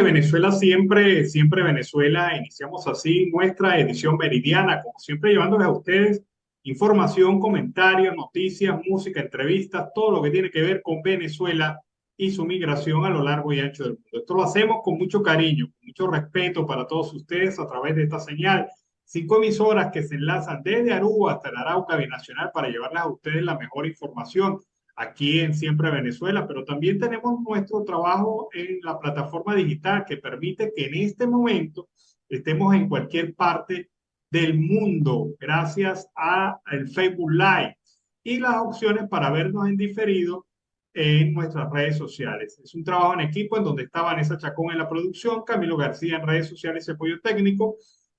de Venezuela siempre, siempre Venezuela. Iniciamos así nuestra edición meridiana, como siempre llevándoles a ustedes información, comentarios, noticias, música, entrevistas, todo lo que tiene que ver con Venezuela y su migración a lo largo y ancho del mundo. Esto lo hacemos con mucho cariño, con mucho respeto para todos ustedes a través de esta señal. 5 emisoras que se enlazan desde Aruba hasta el Arauca Binacional para llevarles a ustedes la mejor información aquí en Siempre Venezuela, pero también tenemos nuestro trabajo en la plataforma digital que permite que en este momento estemos en cualquier parte del mundo gracias a el Facebook Live y las opciones para vernos en diferido en nuestras redes sociales. Es un trabajo en equipo en donde está Vanessa Chacón en la producción, Camilo García en redes sociales y apoyo técnico,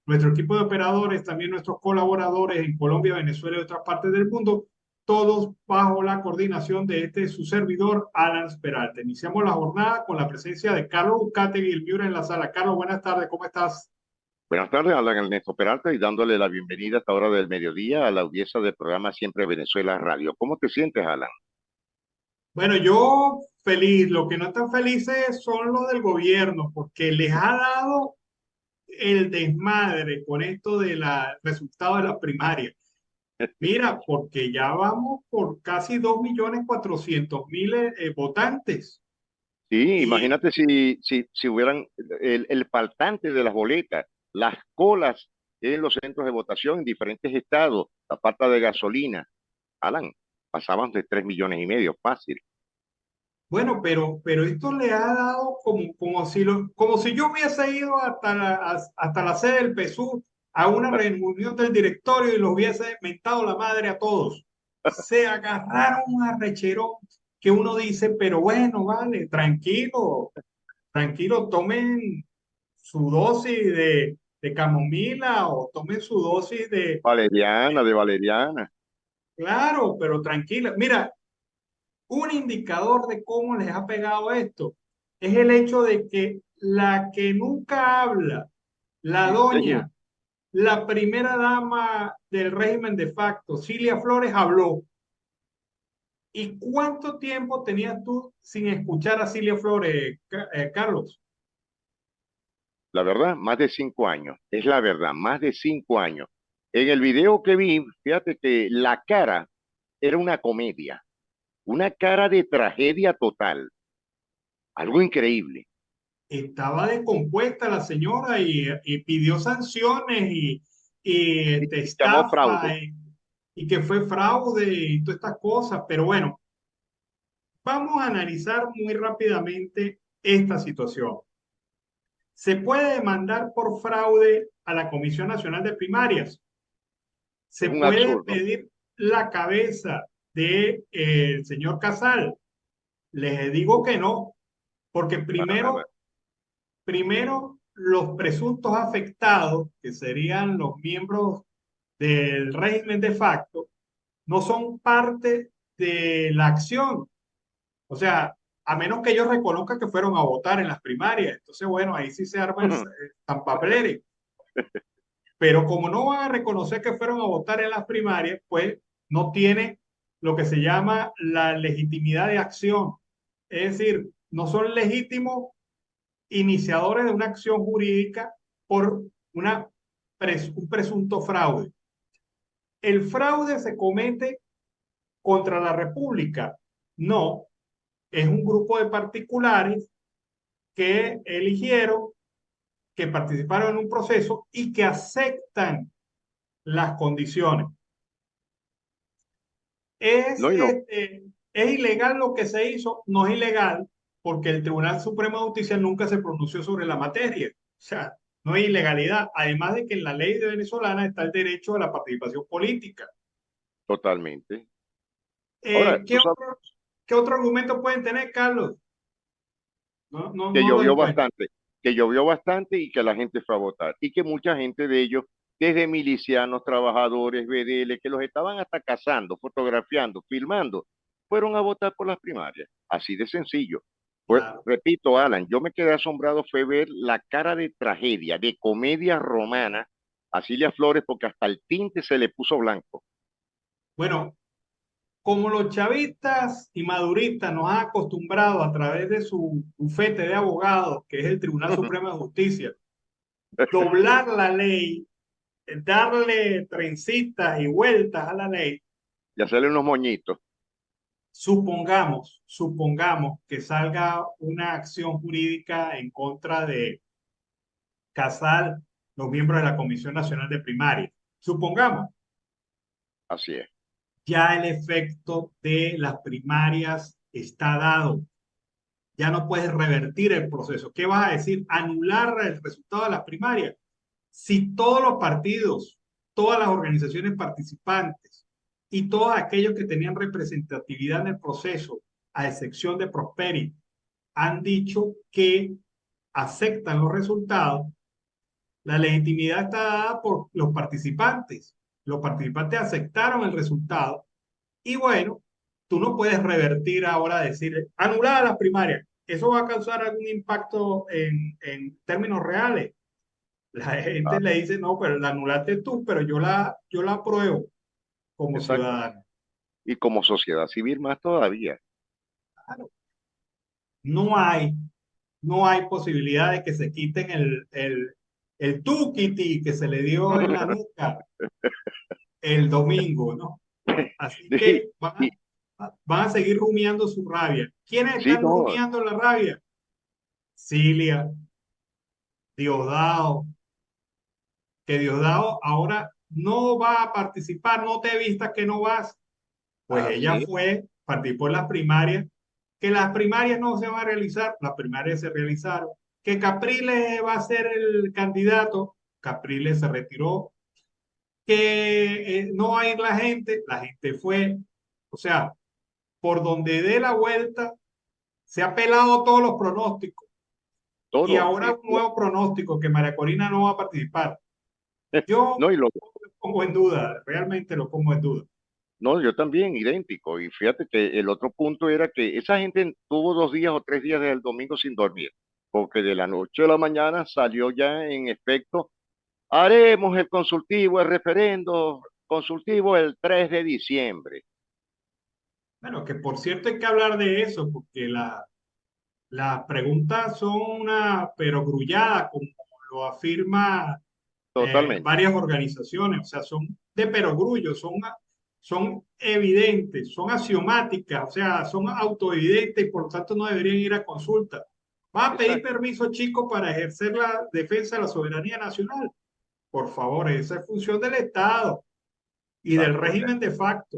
nuestro equipo de operadores, también nuestros colaboradores en Colombia, Venezuela y otras partes del mundo, todos bajo la coordinación de su servidor, Alan Peralta. Iniciamos la jornada con la presencia de Carlos Ucategui y el Miura en la sala. Carlos, buenas tardes, ¿cómo estás? Buenas tardes, hablan Ernesto Peralta y dándole la bienvenida a esta hora del mediodía a la audiencia del programa Siempre Venezuela Radio. ¿Cómo te sientes, Alan? Bueno, yo feliz, lo que no están felices son los del gobierno, porque les ha dado el desmadre con esto de la resultado de la primaria. Mira, porque ya vamos por casi 2.400.000 votantes. Sí, Y imagínate si hubieran el faltante de las boletas, las colas en los centros de votación en diferentes estados, la falta de gasolina. Alan, pasaban de 3,5 millones, fácil. bueno, pero esto le ha dado como si yo hubiese ido hasta la sede del PSUV a una reunión del directorio y los hubiese mentado la madre a todos. Se agarraron un arrecherón que uno dice, pero bueno, vale, tranquilo, tranquilo, tomen su dosis de camomila o tomen su dosis de... Valeriana, de Valeriana. Claro, pero tranquila. Mira, un indicador de cómo les ha pegado esto es el hecho de que la que nunca habla, la ¿En serio? doña, la primera dama del régimen de facto, Cilia Flores, habló. ¿Y cuánto tiempo tenías tú sin escuchar a Cilia Flores, Carlos? La verdad, más de 5 años. Es la verdad, más de 5 años. En el video que vi, fíjate que la cara era una comedia. Una cara de tragedia total, algo increíble. Estaba descompuesta la señora y pidió sanciones y Llamó estafa fraude. y que fue fraude y todas estas cosas. Pero bueno, vamos a analizar muy rápidamente esta situación. Se puede demandar por fraude a la Comisión Nacional de Primarias. Es Se un puede absurdo. pedir la cabeza del señor Casal. Les digo que no, porque Para nada. primero los presuntos afectados, que serían los miembros del régimen de facto, no son parte de la acción. O sea, a menos que ellos reconozcan que fueron a votar en las primarias. Entonces, bueno, ahí sí se arma el tampablere. Pero como no van a reconocer que fueron a votar en las primarias, pues no tiene lo que se llama la legitimidad de acción. Es decir, no son legítimos iniciadores de una acción jurídica por un presunto fraude. ¿El fraude se comete contra la República? No, es un grupo de particulares que eligieron, que participaron en un proceso y que aceptan las condiciones. ¿Es, No, y no. este, ¿Es ilegal lo que se hizo? No es ilegal porque el Tribunal Supremo de Justicia nunca se pronunció sobre la materia. O sea, no hay ilegalidad. Además de que en la ley de venezolana está el derecho a la participación política. Totalmente. Ahora, tú ¿Qué sabes qué otro argumento pueden tener, Carlos? No, no, que no lo llovió encuentro. bastante, que llovió bastante y que la gente fue a votar. Y que mucha gente de ellos, desde milicianos, trabajadores, BDL, que los estaban hasta cazando, fotografiando, filmando, fueron a votar por las primarias. Así de sencillo. Pues, Claro. repito, Alan, yo me quedé asombrado fue ver la cara de tragedia, de comedia romana a Cilia Flores, porque hasta el tinte se le puso blanco. Bueno, como los chavistas y maduristas nos han acostumbrado a través de su bufete de abogados, que es el Tribunal Supremo de Justicia, doblar la ley, darle trencitas y vueltas a la ley, Y hacerle unos moñitos. supongamos que salga una acción jurídica en contra de Casal, los miembros de la Comisión Nacional de Primaria. Supongamos, Así es. ya el efecto de las primarias está dado. Ya no puedes revertir el proceso. ¿Qué vas a decir? Anular el resultado de las primarias. Si todos los partidos, todas las organizaciones participantes y todos aquellos que tenían representatividad en el proceso, a excepción de Prosperi, han dicho que aceptan los resultados, la legitimidad está dada por los participantes. Los participantes aceptaron el resultado y bueno, tú no puedes revertir ahora, decir, anular las primarias. Eso va a causar algún impacto en términos reales. La gente Claro, le dice, no, pero la anulaste tú, pero yo la apruebo como exacto. ciudadano. Y como sociedad civil más todavía. Claro, no hay, no hay posibilidad de que se quiten el tukiti que se le dio en la nuca el domingo, ¿no? Así Sí, que y, van a seguir rumiando su rabia. ¿Quiénes sí, están no, rumiando la rabia? Cilia, Diosdado, que Diosdado ahora no va a participar, no te vistas que no vas. Pues ella así, fue, participó en las primarias, que las primarias no se van a realizar, las primarias se realizaron, que Capriles va a ser el candidato, Capriles se retiró, que no va a ir la gente fue, o sea, por donde dé la vuelta, se ha pelado todos los pronósticos y todo. ahora un nuevo pronóstico que María Corina no va a participar. Yo No, y lo, lo pongo en duda, realmente lo pongo en duda. no, yo también, idéntico. Y fíjate que el otro punto era que esa gente tuvo 2 días o 3 días desde el domingo sin dormir, porque de la noche a la mañana salió ya en efecto, haremos el consultivo, el referendo consultivo el 3 de diciembre. Bueno, que por cierto hay que hablar de eso, porque las preguntas son una perogrullada, como lo afirma Totalmente. varias organizaciones, o sea, son de perogrullo, son evidentes, son axiomáticas, o sea, son autoevidentes y por lo tanto no deberían ir a consulta. ¿Va a pedir Exacto. permiso, chico, para ejercer la defensa de la soberanía nacional? Por favor, esa es función del Estado y del Exacto. régimen de facto.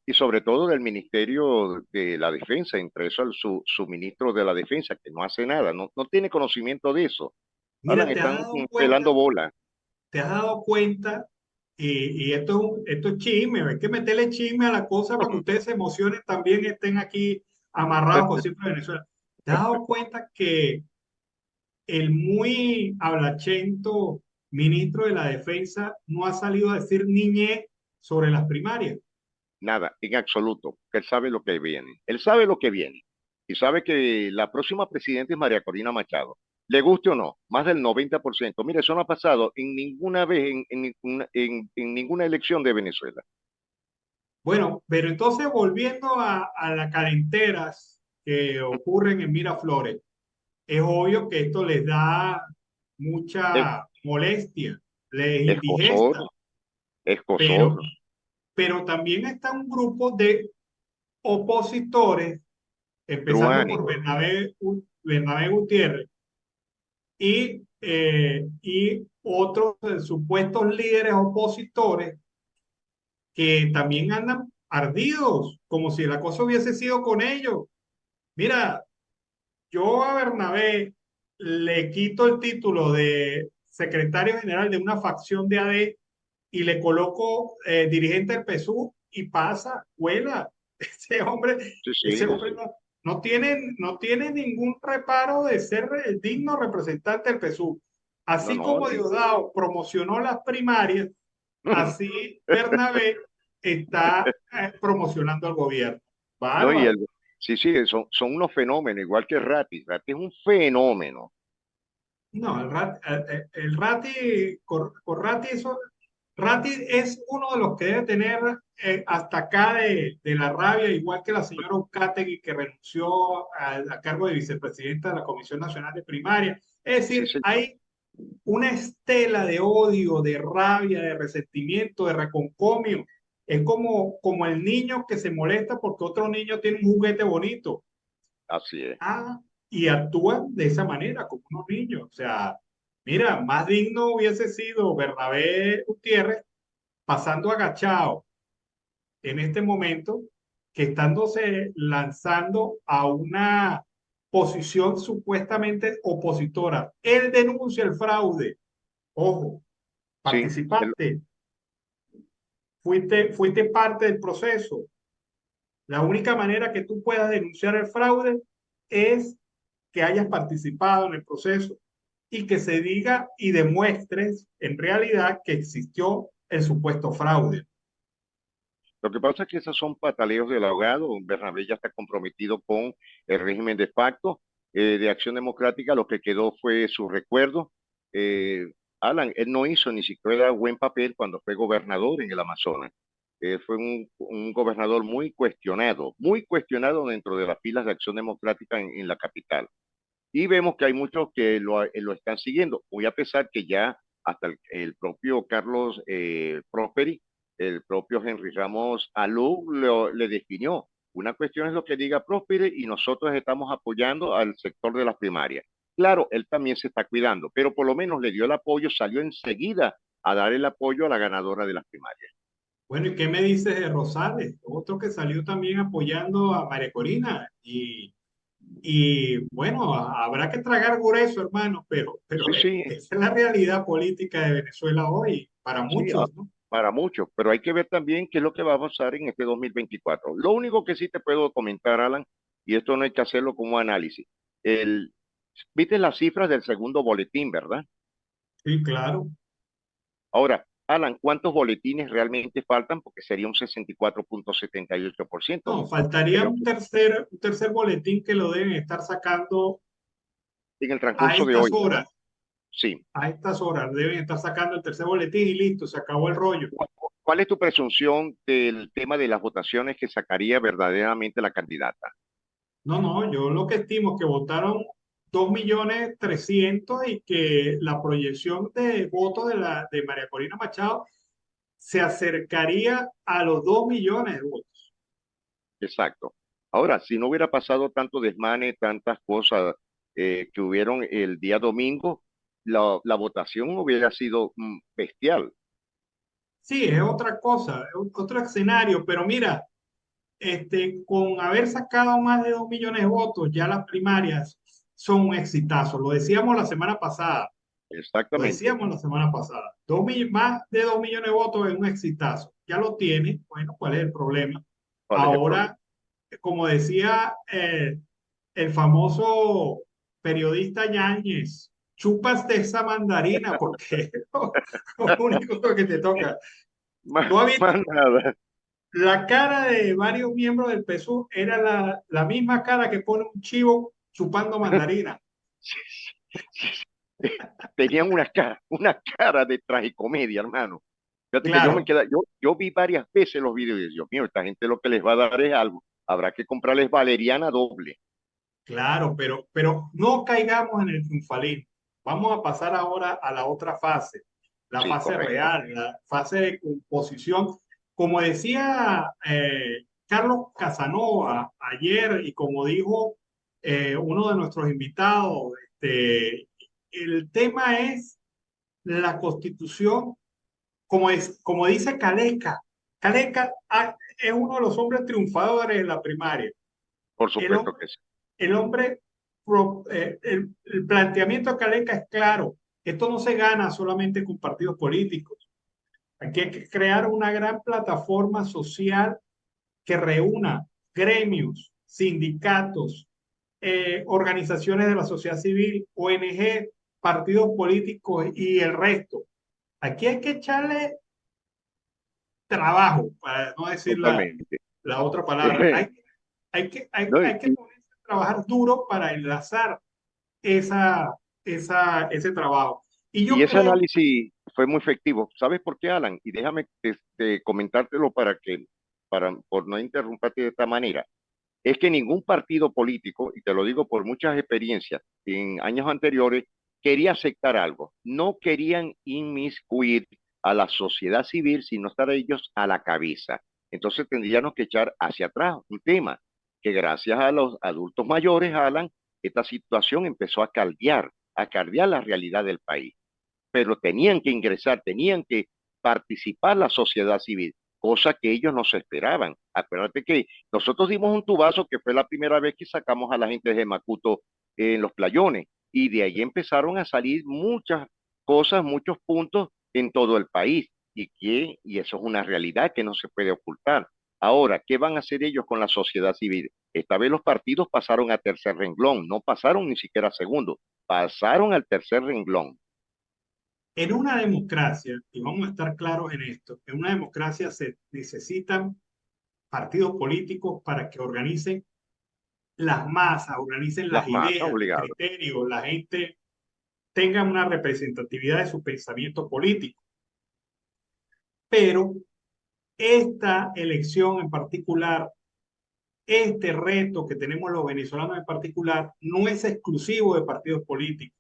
Y sobre todo del Ministerio de la Defensa, entre eso su ministro de la Defensa, que no hace nada, no tiene conocimiento de eso. Hablan, Mira, están pelando bola. te has dado cuenta, y esto es chisme, hay que meterle chisme a la cosa para que ustedes se emocionen también, estén aquí amarrados con siempre Venezuela. ¿Te has dado cuenta que el muy hablachento ministro de la Defensa no ha salido a decir niñe sobre las primarias? Nada, en absoluto. Él sabe lo que viene. Él sabe lo que viene. Y sabe que la próxima presidenta es María Corina Machado. Le guste o no, más del 90%. Mire, eso no ha pasado en ninguna vez, en ninguna elección de Venezuela. Bueno, pero entonces volviendo a las calenteras que ocurren en Miraflores, es obvio que esto les da Es, mucha molestia, les escosor, indigesta, escosor, pero, pero también está un grupo de opositores, empezando truánico. por Bernabé Gutiérrez y otros supuestos líderes opositores que también andan ardidos, como si la cosa hubiese sido con ellos. Mira, yo a Bernabé le quito el título de secretario general de una facción de AD y le coloco dirigente del PSUV y pasa, vuela. Ese hombre, Sí, ese sí, hombre no tiene ningún reparo de ser el digno representante del PSUV. no, Así no, como Diosdado promocionó las primarias, así Bernabé está promocionando al gobierno. no, Bárbaro. sí, sí, son unos fenómenos, igual que Ratti. Ratti es un fenómeno. No, el Rati, Corrati, eso, Ratti es uno de los que debe tener hasta acá de la rabia, igual que la señora Uzcategui, que renunció a cargo de vicepresidenta de la Comisión Nacional de Primaria. Es Sí, decir, señor. hay una estela de odio, de rabia, de resentimiento, de reconcomio. Es como el niño que se molesta porque otro niño tiene un juguete bonito. Así es. Ah, y actúan de esa manera, como unos niños. O sea, mira, más digno hubiese sido Bernabé Gutiérrez pasando agachado en este momento que estándose lanzando a una posición supuestamente opositora. Él denuncia el fraude. Ojo, Sí, participaste, fuiste parte del proceso. La única manera que tú puedas denunciar el fraude es que hayas participado en el proceso y que se diga y demuestres en realidad que existió el supuesto fraude. lo que pasa es que esos son pataleos del abogado. Bernabé ya está comprometido con el régimen de facto de Acción Democrática. Lo que quedó fue su recuerdo. Eh, Alan, él no hizo ni siquiera buen papel cuando fue gobernador en el Amazonas. Fue un gobernador muy cuestionado dentro de las filas de Acción Democrática en la capital. Y vemos que hay muchos que lo están siguiendo, muy a pesar que ya hasta el propio Carlos Prosperi, el propio Henry Ramos Alú le definió. Una cuestión es lo que diga Prosperi y nosotros estamos apoyando al sector de las primarias. Claro, él también se está cuidando, pero por lo menos le dio el apoyo, salió enseguida a dar el apoyo a la ganadora de las primarias. Bueno, ¿y qué me dices de Rosales? Otro que salió también apoyando a María Corina. Y bueno, habrá que tragar grueso, hermano, pero Sí, sí, esa es la realidad política de Venezuela hoy, para sí, muchos, ¿no? para muchos, pero hay que ver también qué es lo que va a pasar en este 2024. Lo único que sí te puedo comentar, Alan, y esto no hay que hacerlo como análisis, el, viste las cifras del segundo boletín, ¿verdad? Sí, claro. Ahora, Alan, ¿cuántos boletines realmente faltan? Porque sería un 64,78%, No, ¿no? faltaría Creo que un tercer boletín que lo deben estar sacando en el a transcurso de estas hoy, ¿verdad? horas. Sí. A estas horas deben estar sacando el tercer boletín y listo, se acabó el rollo. ¿Cuál es tu presunción del tema de las votaciones que sacaría verdaderamente la candidata? No, no, yo lo que estimo es que votaron 2.300.000 y que la proyección de votos de María Corina Machado se acercaría a los 2 millones de votos. Exacto. Ahora, si no hubiera pasado tanto desmane, tantas cosas que hubieron el día domingo, la votación hubiera sido bestial. Sí, es otra cosa, es otro escenario, pero mira, con haber sacado más de 2 millones de votos, ya las primarias son un exitazo. Lo decíamos la semana pasada. Lo Exactamente. decíamos la semana pasada. Más de 2 millones de votos es un exitazo. Ya lo tiene. Bueno, ¿cuál es el problema? ¿Cuál es el problema? Ahora, como decía el famoso periodista Yáñez, chupas de esa mandarina porque es lo único que te toca. Más, ¿Tú has visto? más nada. La cara de varios miembros del PSUV era la misma cara que pone un chivo chupando mandarina. Tenían una cara de tragicomedia, hermano. Fíjate que Claro, yo vi varias veces los videos y dije, Dios mío, esta gente lo que les va a dar es algo. Habrá que comprarles valeriana doble. claro, pero no caigamos en el triunfalismo. Vamos a pasar ahora a la otra fase, la Sí, fase correcto. real, la fase de composición. Como decía Carlos Casanova ayer y como dijo uno de nuestros invitados, el tema es la constitución, como dice Caleca. Caleca es uno de los hombres triunfadores en la primaria. Por El supuesto hombre que sí. el hombre, el planteamiento de Caleca es claro. Esto no se gana solamente con partidos políticos. Aquí hay que crear una gran plataforma social que reúna gremios, sindicatos, organizaciones de la sociedad civil, ONG, partidos políticos y el resto. Aquí hay que echarle trabajo, para no decir Totalmente. la otra palabra. No, Hay que ponerse a trabajar duro para enlazar ese trabajo. Y y yo ese creo, análisis, fue muy efectivo. ¿Sabes por qué, Alan? Y déjame comentártelo por no interrumpirte de esta manera. Es que ningún partido político, y te lo digo por muchas experiencias en años anteriores, quería aceptar algo. No querían inmiscuir a la sociedad civil, sino estar ellos a la cabeza. Entonces tendríamos que echar hacia atrás un tema que gracias a los adultos mayores, Alan, esta situación empezó a caldear la realidad del país, pero tenían que ingresar, tenían que participar la sociedad civil, cosa que ellos no se esperaban. Acuérdate que nosotros dimos un tubazo que fue la primera vez que sacamos a la gente de Macuto en los playones, y de ahí empezaron a salir muchas cosas, muchos puntos en todo el país, y eso es una realidad que no se puede ocultar. Ahora, ¿qué van a hacer ellos con la sociedad civil? Esta vez los partidos pasaron a tercer renglón, no pasaron ni siquiera a segundo, pasaron al tercer renglón. En una democracia, y vamos a estar claros en esto, en una democracia se necesitan partidos políticos para que organicen las masas, organicen Las las masas ideas, los obligadas. criterios, la gente tenga una representatividad de su pensamiento político. Pero esta elección en particular, este reto que tenemos los venezolanos en particular, no es exclusivo de partidos políticos.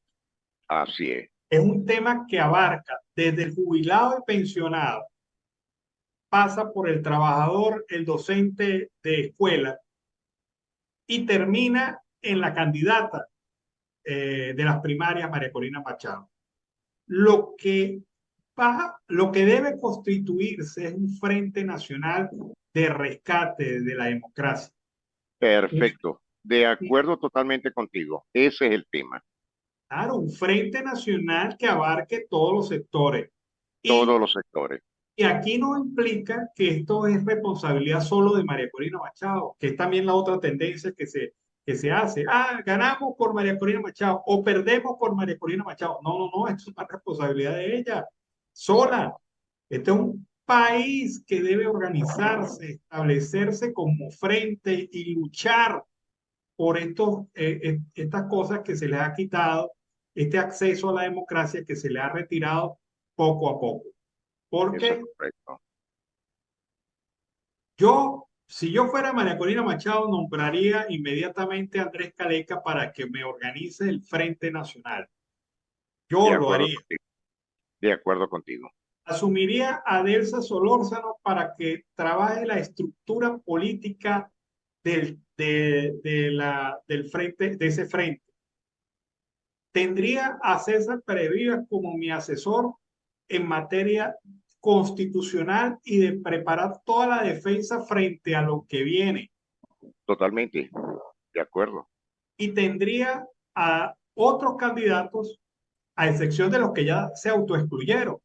Así es. Es un tema que abarca desde el jubilado y pensionado, pasa por el trabajador, el docente de escuela y termina en la candidata de las primarias, María Corina Machado. Lo que debe constituirse es un frente nacional de rescate de la democracia. Perfecto. De acuerdo totalmente contigo. Ese es el tema. Claro, un frente nacional que abarque todos los sectores. Todos Y, los sectores. y aquí no implica que esto es responsabilidad solo de María Corina Machado, que es también la otra tendencia que se hace. Ah, ganamos por María Corina Machado o perdemos por María Corina Machado. No, no, no, esto es una responsabilidad de ella sola. Exacto. Este es un país que debe organizarse, establecerse como frente y luchar por estas cosas que se les ha quitado, este acceso a la democracia que se le ha retirado poco a poco. Eso es Porque correcto. si yo fuera María Corina Machado, nombraría inmediatamente a Andrés Caleca para que me organice el Frente Nacional. De Yo lo acuerdo haría. contigo. De acuerdo contigo. Asumiría a Delsa Solórzano para que trabaje la estructura política del frente, de ese frente. Tendría a César Pérez como mi asesor en materia constitucional y de preparar toda la defensa frente a lo que viene. Totalmente. De acuerdo. Y tendría a otros candidatos, a excepción de los que ya se autoexcluyeron. Voy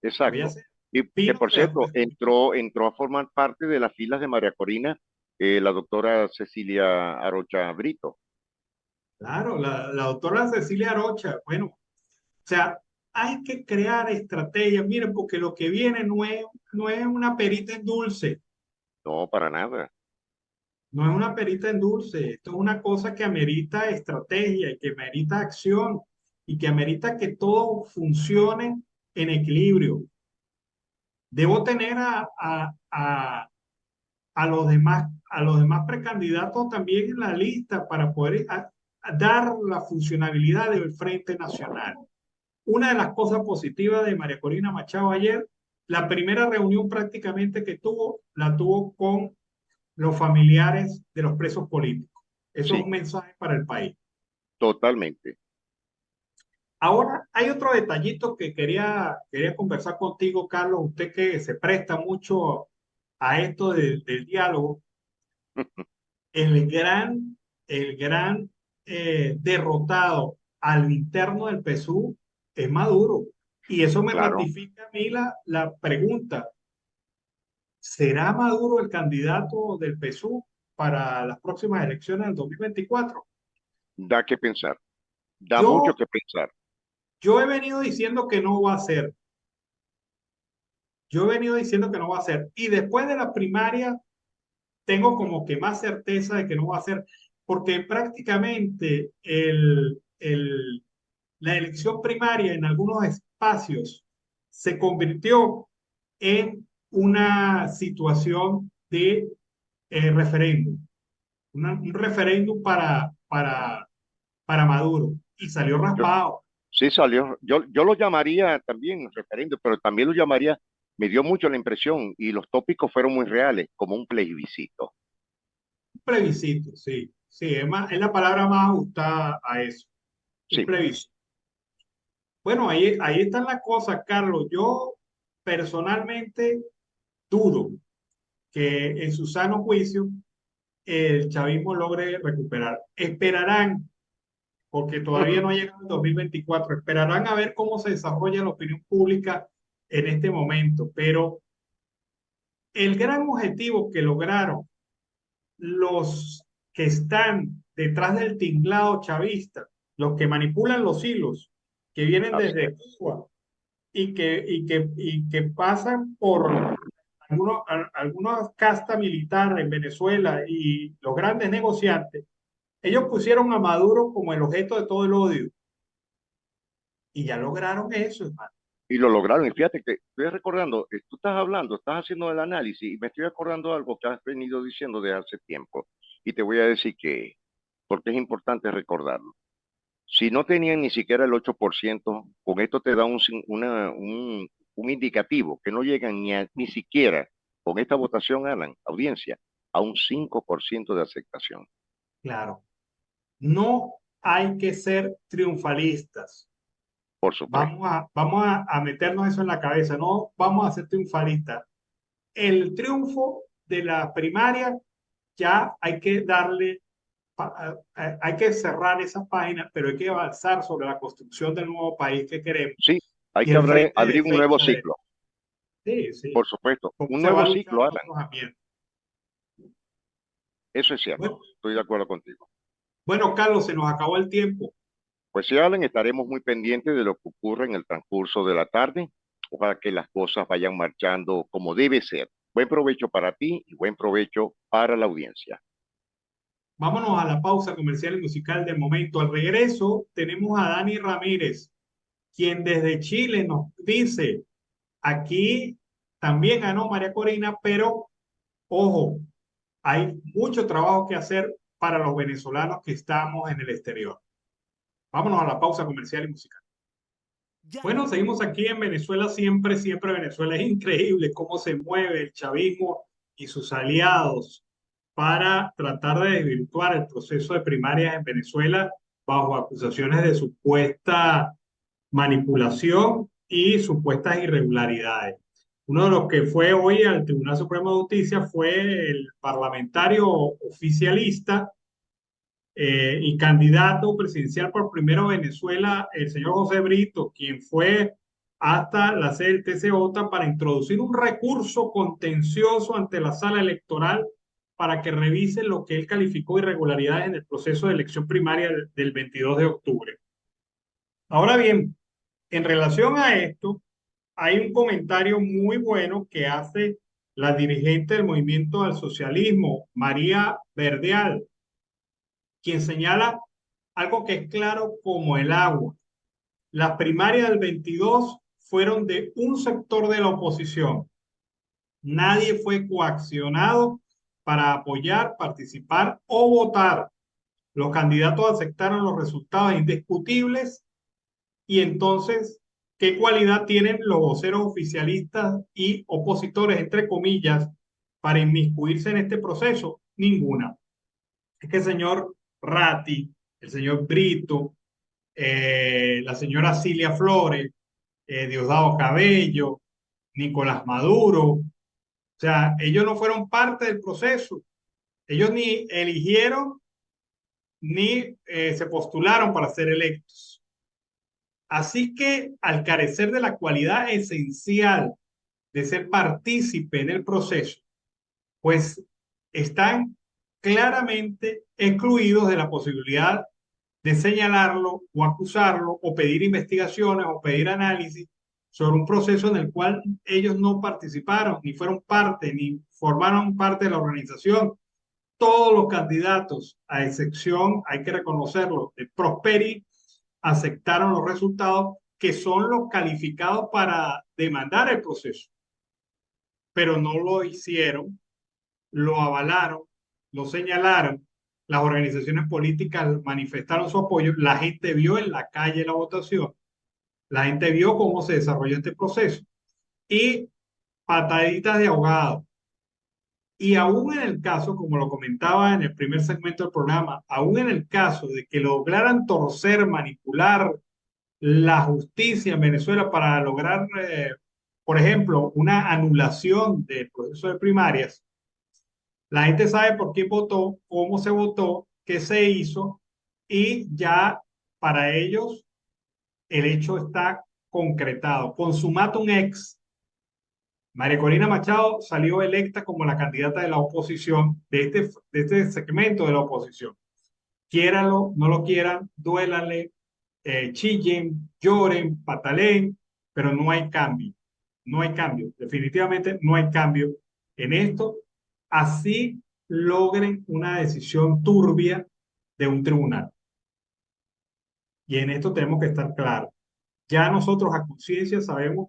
a Exacto. ser Y que Pino por se cierto, autoexcluyó. entró a formar parte de las filas de María Corina, la doctora Cecilia Arocha Brito. Claro, la doctora Cecilia Arocha, bueno, o sea, hay que crear estrategias, miren, porque lo que viene no es una perita en dulce, No, para nada. no es una perita en dulce, esto es una cosa que amerita estrategia y que amerita acción y que amerita que todo funcione en equilibrio. Debo tener a los demás precandidatos también en la lista para poder a dar la funcionalidad del Frente Nacional. Una de las cosas positivas de María Corina Machado ayer, la primera reunión prácticamente que tuvo, la tuvo con los familiares de los presos políticos. Eso es Sí, un mensaje para el país. totalmente. Ahora, hay otro detallito que quería conversar contigo, Carlos, usted que se presta mucho a esto del diálogo. El gran derrotado al interno del PSUV es Maduro. Y eso me Claro. ratifica a mí la pregunta, ¿será Maduro el candidato del PSUV para las próximas elecciones del 2024? Da que pensar. Da mucho Yo, que pensar. yo he venido diciendo que no va a ser. Yo he venido diciendo que no va a ser. Y después de la primaria, tengo como que más certeza de que no va a ser, porque prácticamente la elección primaria en algunos espacios se convirtió en una situación de referéndum, un referéndum para Maduro y salió Yo, raspado. sí salió, yo lo llamaría también referéndum, pero también lo llamaría, me dio mucho la impresión y los tópicos fueron muy reales, como un plebiscito. Un plebiscito, sí, sí, es la palabra más ajustada a eso, un Sí, plebiscito. Bueno, ahí están las cosas, Carlos. Yo personalmente dudo que en su sano juicio el chavismo logre recuperar. Esperarán, porque todavía no ha llegado el 2024, esperarán a ver cómo se desarrolla la opinión pública en este momento, pero el gran objetivo que lograron los que están detrás del tinglado chavista, los que manipulan los hilos, que vienen así es. desde Cuba y que pasan por algunas castas militares en Venezuela y los grandes negociantes, ellos pusieron a Maduro como el objeto de todo el odio y ya lograron eso, hermano. Y lo lograron. Y fíjate que estoy recordando, tú estás hablando, estás haciendo el análisis y me estoy acordando de algo que has venido diciendo de hace tiempo. Y te voy a decir que, porque es importante recordarlo. Si no tenían ni siquiera el 8%, con esto te da un indicativo que no llegan ni siquiera con esta votación, Alan, audiencia, a un 5% de aceptación. Claro, no hay que ser triunfalistas. Por supuesto. Vamos a meternos eso en la cabeza, no vamos a ser triunfalistas. El triunfo de la primaria ya hay que darle, hay que cerrar esa página, pero hay que avanzar sobre la construcción del nuevo país que queremos Sí, hay y que el frente de abrir un nuevo defensa de, ciclo. sí, sí, Por supuesto. cómo Un se va a nuevo luchar ciclo, en Alan. otros ambientes. Eso es cierto. Bueno, Estoy de acuerdo contigo. bueno, Carlos, se nos acabó el tiempo. Pues sí, Alan, estaremos muy pendientes de lo que ocurre en el transcurso de la tarde. Ojalá que las cosas vayan marchando como debe ser. Buen provecho para ti y buen provecho para la audiencia. Vámonos a la pausa comercial y musical del momento. Al regreso tenemos a Dani Ramírez, quien desde Chile nos dice, aquí también ganó María Corina, pero ojo, hay mucho trabajo que hacer para los venezolanos que estamos en el exterior. Vámonos a la pausa comercial y musical. Bueno, seguimos aquí en Venezuela, siempre, siempre Venezuela. Es increíble cómo se mueve el chavismo y sus aliados para tratar de desvirtuar el proceso de primarias en Venezuela bajo acusaciones de supuesta manipulación y supuestas irregularidades. Uno de los que fue hoy al Tribunal Supremo de Justicia fue el parlamentario oficialista y candidato presidencial por primero Venezuela, el señor José Brito, quien fue hasta la sede del TCJ para introducir un recurso contencioso ante la sala electoral para que revise lo que él calificó irregularidades en el proceso de elección primaria del 22 de octubre. Ahora bien, en relación a esto, hay un comentario muy bueno que hace la dirigente del Movimiento al Socialismo, María Verdeal, quien señala algo que es claro como el agua. Las primarias del 22 fueron de un sector de la oposición. Nadie fue coaccionado para apoyar, participar o votar. Los candidatos aceptaron los resultados indiscutibles y entonces, ¿qué cualidad tienen los voceros oficialistas y opositores, entre comillas, para inmiscuirse en este proceso? Ninguna. Es que el señor Ratti, el señor Brito, la señora Cilia Flores, Diosdado Cabello, Nicolás Maduro, o sea, ellos no fueron parte del proceso. Ellos ni eligieron ni se postularon para ser electos. Así que al carecer de la cualidad esencial de ser partícipe en el proceso, pues están claramente excluidos de la posibilidad de señalarlo o acusarlo o pedir investigaciones o pedir análisis sobre un proceso en el cual ellos no participaron, ni fueron parte, ni formaron parte de la organización. Todos los candidatos, a excepción, hay que reconocerlo, de Prosperi, aceptaron los resultados que son los calificados para demandar el proceso, pero no lo hicieron, lo avalaron, lo señalaron, las organizaciones políticas manifestaron su apoyo, la gente vio en la calle la votación, la gente vio cómo se desarrolló este proceso y pataditas de ahogado. Y aún en el caso, como lo comentaba en el primer segmento del programa, aún en el caso de que lograran torcer, manipular la justicia en Venezuela para lograr, por ejemplo, una anulación del proceso de primarias, la gente sabe por quién votó, cómo se votó, qué se hizo y ya para ellos el hecho está concretado. Consumatum ex. María Corina Machado salió electa como la candidata de la oposición, de este segmento de la oposición. Quiéranlo, no lo quieran, duélanle, chillen, lloren, pataleen, pero no hay cambio. No hay cambio. Definitivamente no hay cambio en esto. Así logren una decisión turbia de un tribunal. Y en esto tenemos que estar claros. Ya nosotros a conciencia sabemos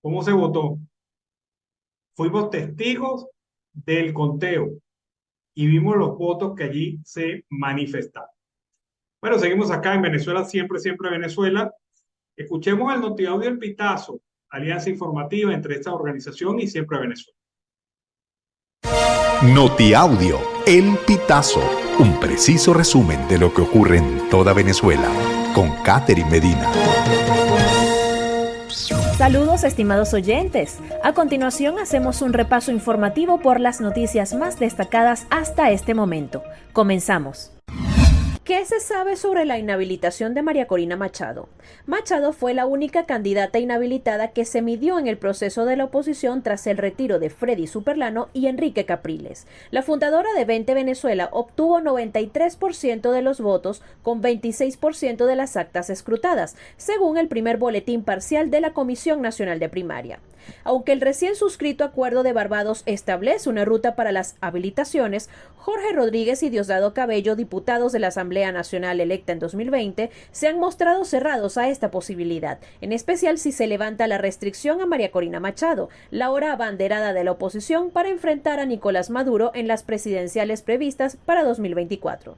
cómo se votó. Fuimos testigos del conteo y vimos los votos que allí se manifestaron. Bueno, seguimos acá en Venezuela, siempre, siempre Venezuela. Escuchemos el notiaudio El Pitazo, alianza informativa entre esta organización y Siempre Venezuela. Notiaudio El Pitazo, un preciso resumen de lo que ocurre en toda Venezuela, con Catherine Medina. Saludos, estimados oyentes. A continuación hacemos un repaso informativo por las noticias más destacadas hasta este momento. Comenzamos. ¿Qué se sabe sobre la inhabilitación de María Corina Machado? Machado fue la única candidata inhabilitada que se midió en el proceso de la oposición tras el retiro de Freddy Superlano y Enrique Capriles. La fundadora de 20 Venezuela obtuvo 93% de los votos con 26% de las actas escrutadas, según el primer boletín parcial de la Comisión Nacional de Primaria. Aunque el recién suscrito Acuerdo de Barbados establece una ruta para las habilitaciones, Jorge Rodríguez y Diosdado Cabello, diputados de la Asamblea Nacional electa en 2020, se han mostrado cerrados a esta posibilidad, en especial si se levanta la restricción a María Corina Machado, la ahora abanderada de la oposición, para enfrentar a Nicolás Maduro en las presidenciales previstas para 2024.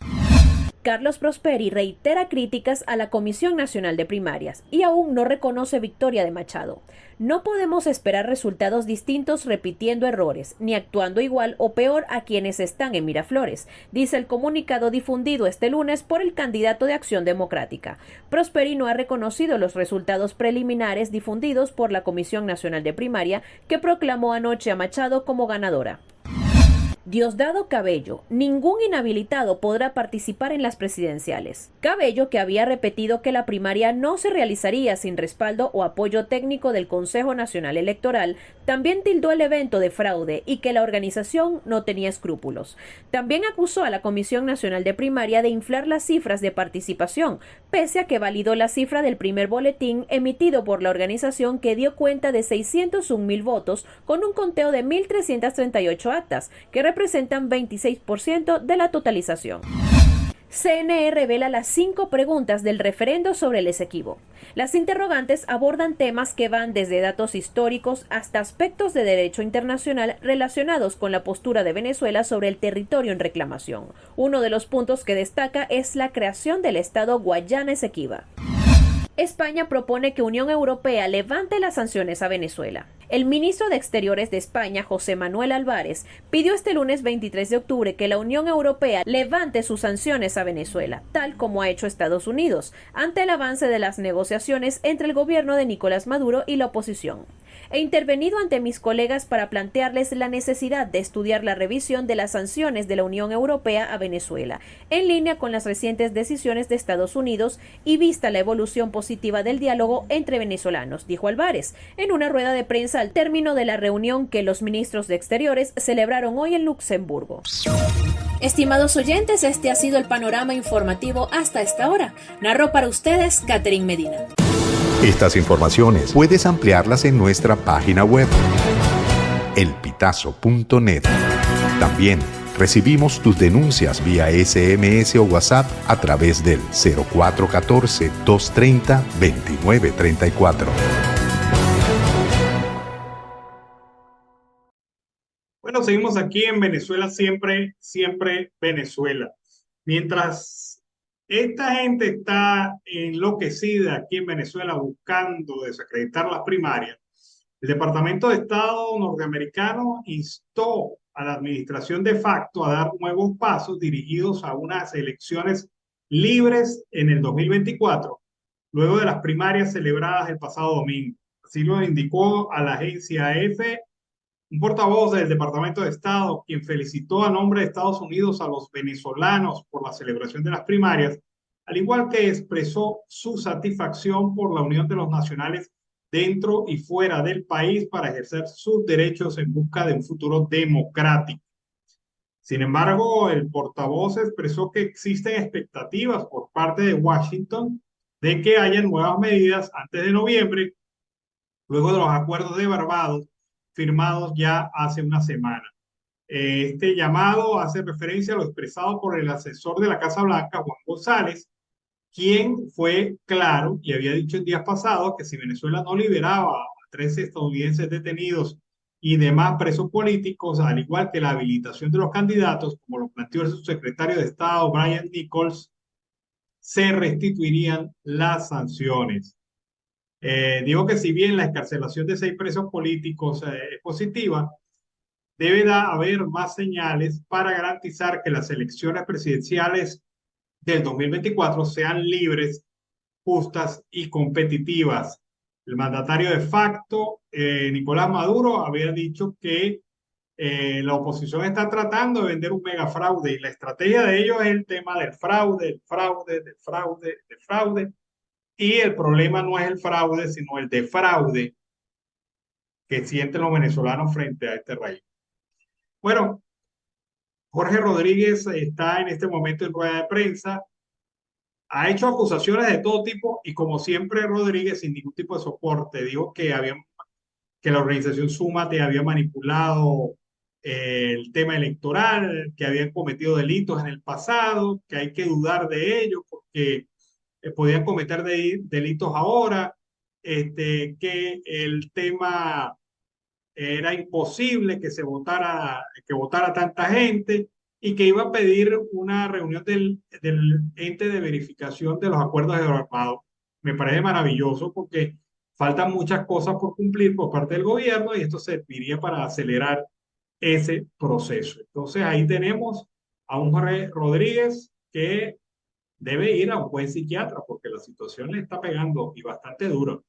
Carlos Prosperi reitera críticas a la Comisión Nacional de Primarias y aún no reconoce victoria de Machado. No podemos esperar resultados distintos repitiendo errores, ni actuando igual o peor a quienes están en Miraflores, dice el comunicado difundido este lunes por el candidato de Acción Democrática. Prosperi no ha reconocido los resultados preliminares difundidos por la Comisión Nacional de Primaria, que proclamó anoche a Machado como ganadora. Diosdado Cabello: ningún inhabilitado podrá participar en las presidenciales. Cabello, que había repetido que la primaria no se realizaría sin respaldo o apoyo técnico del Consejo Nacional Electoral, también tildó el evento de fraude y que la organización no tenía escrúpulos. También acusó a la Comisión Nacional de Primaria de inflar las cifras de participación, pese a que validó la cifra del primer boletín emitido por la organización, que dio cuenta de 601,000 votos con un conteo de 1,338 actas, que representan 26% de la totalización. CNE revela las 5 preguntas del referendo sobre el Esequibo. Las interrogantes abordan temas que van desde datos históricos hasta aspectos de derecho internacional relacionados con la postura de Venezuela sobre el territorio en reclamación. Uno de los puntos que destaca es la creación del Estado Guayana Esequiba. España propone que Unión Europea levante las sanciones a Venezuela. El ministro de Exteriores de España, José Manuel Álvarez, pidió este lunes 23 de octubre que la Unión Europea levante sus sanciones a Venezuela, tal como ha hecho Estados Unidos, ante el avance de las negociaciones entre el gobierno de Nicolás Maduro y la oposición. He intervenido ante mis colegas para plantearles la necesidad de estudiar la revisión de las sanciones de la Unión Europea a Venezuela, en línea con las recientes decisiones de Estados Unidos y vista la evolución positiva del diálogo entre venezolanos, dijo Álvarez, en una rueda de prensa al término de la reunión que los ministros de Exteriores celebraron hoy en Luxemburgo. Estimados oyentes, este ha sido el panorama informativo hasta esta hora. Narró para ustedes Catherine Medina. Estas informaciones puedes ampliarlas en nuestra página web, elpitazo.net. También Recibimos tus denuncias vía SMS o WhatsApp a través del 0414-230-2934. Bueno, seguimos aquí en Venezuela, siempre, siempre Venezuela. Mientras esta gente está enloquecida aquí en Venezuela buscando desacreditar las primarias, el Departamento de Estado norteamericano instó a la administración de facto a dar nuevos pasos dirigidos a unas elecciones libres en el 2024, luego de las primarias celebradas el pasado domingo. Así lo indicó a la agencia AFP un portavoz del Departamento de Estado, quien felicitó a nombre de Estados Unidos a los venezolanos por la celebración de las primarias, al igual que expresó su satisfacción por la unión de los nacionales dentro y fuera del país para ejercer sus derechos en busca de un futuro democrático. Sin embargo, el portavoz expresó que existen expectativas por parte de Washington de que haya nuevas medidas antes de noviembre, luego de los acuerdos de Barbados firmados ya hace una semana. Este llamado hace referencia a lo expresado por el asesor de la Casa Blanca, Juan González, quien fue claro y había dicho en días pasados que si Venezuela no liberaba a 13 estadounidenses detenidos y demás presos políticos, al igual que la habilitación de los candidatos, como lo planteó el subsecretario de Estado Brian Nichols, se restituirían las sanciones. Digo que si bien la excarcelación de 6 presos políticos es positiva, debe haber más señales para garantizar que las elecciones presidenciales del 2024 sean libres, justas y competitivas. El mandatario de facto, Nicolás Maduro, había dicho que la oposición está tratando de vender un megafraude y la estrategia de ellos es el tema del fraude, el fraude, del fraude, del fraude. Y el problema no es el fraude, sino el defraude que sienten los venezolanos frente a este régimen. Bueno, Jorge Rodríguez está en este momento en rueda de prensa, ha hecho acusaciones de todo tipo y como siempre Rodríguez sin ningún tipo de soporte dijo que la organización Súmate había manipulado el tema electoral, que habían cometido delitos en el pasado, que hay que dudar de ello porque podían cometer delitos ahora, que el tema era imposible que votara tanta gente y que iba a pedir una reunión del ente de verificación de los acuerdos de Barbados. Me parece maravilloso porque faltan muchas cosas por cumplir por parte del gobierno y esto serviría para acelerar ese proceso. Entonces ahí tenemos a un Jorge Rodríguez que debe ir a un buen psiquiatra porque la situación le está pegando y bastante duro.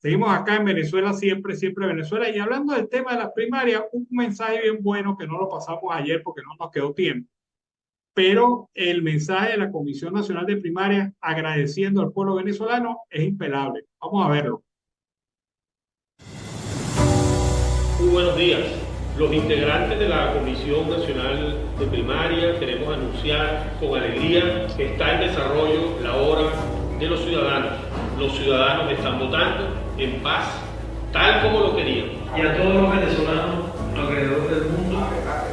Seguimos acá en Venezuela, siempre, siempre Venezuela. Y hablando del tema de las primarias, un mensaje bien bueno que no lo pasamos ayer porque no nos quedó tiempo. Pero el mensaje de la Comisión Nacional de Primarias agradeciendo al pueblo venezolano es impelable. Vamos a verlo. Muy buenos días. Los integrantes de la Comisión Nacional de Primaria queremos anunciar con alegría que está en desarrollo la hora de los ciudadanos. Los ciudadanos están votando en paz, tal como lo querían. Y a todos los venezolanos alrededor del mundo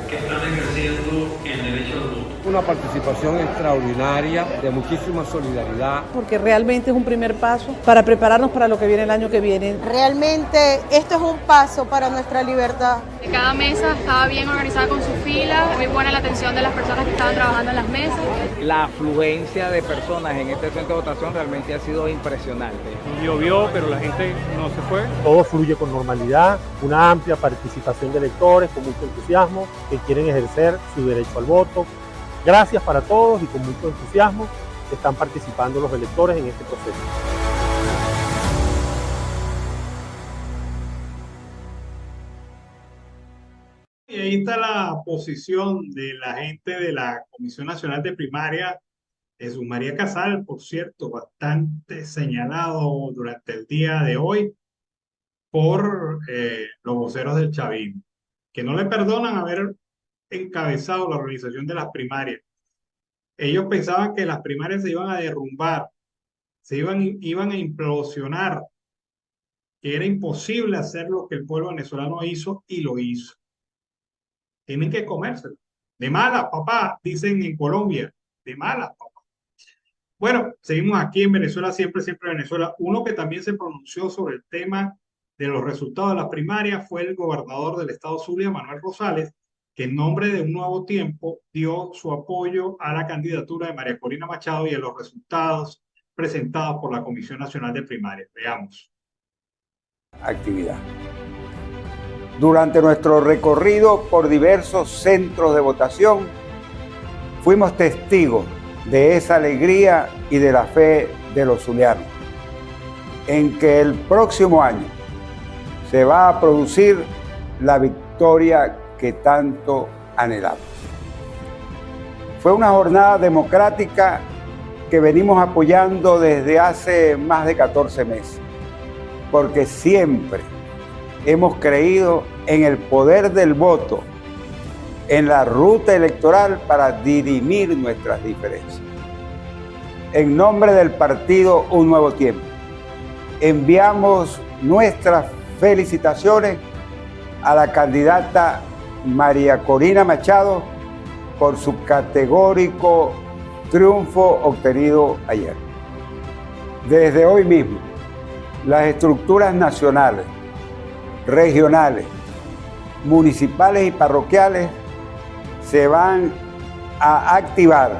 que están ejerciendo el derecho al voto. Una participación extraordinaria, de muchísima solidaridad. Porque realmente es un primer paso para prepararnos para lo que viene el año que viene. Realmente esto es un paso para nuestra libertad. Cada mesa estaba bien organizada con su fila, muy buena la atención de las personas que estaban trabajando en las mesas. La afluencia de personas en este centro de votación realmente ha sido impresionante. Llovió, pero la gente no se fue. Todo fluye con normalidad, una amplia participación de electores con mucho entusiasmo que quieren ejercer su derecho al voto. Gracias para todos y con mucho entusiasmo están participando los electores en este proceso. Y ahí está la posición de la gente de la Comisión Nacional de Primaria, Jesús María Casal, por cierto, bastante señalado durante el día de hoy por los voceros del chavismo, que no le perdonan haber encabezado la organización de las primarias. Ellos pensaban que las primarias se iban a derrumbar, iban a implosionar, que era imposible hacer lo que el pueblo venezolano hizo y lo hizo. Tienen que comérselo. De malas, papá, dicen en Colombia. De malas, papá. Bueno, seguimos aquí en Venezuela, siempre, siempre Venezuela. Uno que también se pronunció sobre el tema de los resultados de las primarias fue el gobernador del estado Zulia, Manuel Rosales, que en nombre de Un Nuevo Tiempo dio su apoyo a la candidatura de María Corina Machado y a los resultados presentados por la Comisión Nacional de Primarias. Veamos. Actividad. Durante nuestro recorrido por diversos centros de votación, fuimos testigos de esa alegría y de la fe de los zulianos, en que el próximo año se va a producir la victoria que tanto anhelamos. Fue una jornada democrática que venimos apoyando desde hace más de 14 meses, porque siempre hemos creído en el poder del voto, en la ruta electoral para dirimir nuestras diferencias. En nombre del partido Un Nuevo Tiempo, enviamos nuestras felicitaciones a la candidata María Corina Machado por su categórico triunfo obtenido ayer. Desde hoy mismo, las estructuras nacionales, regionales, municipales y parroquiales se van a activar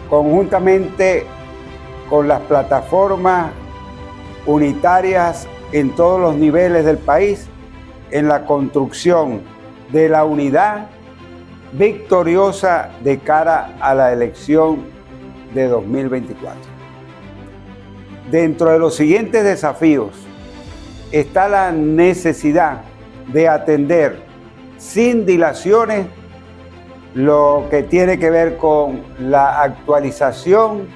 conjuntamente con las plataformas unitarias en todos los niveles del país en la construcción de la unidad victoriosa de cara a la elección de 2024. Dentro de los siguientes desafíos está la necesidad de atender sin dilaciones lo que tiene que ver con la actualización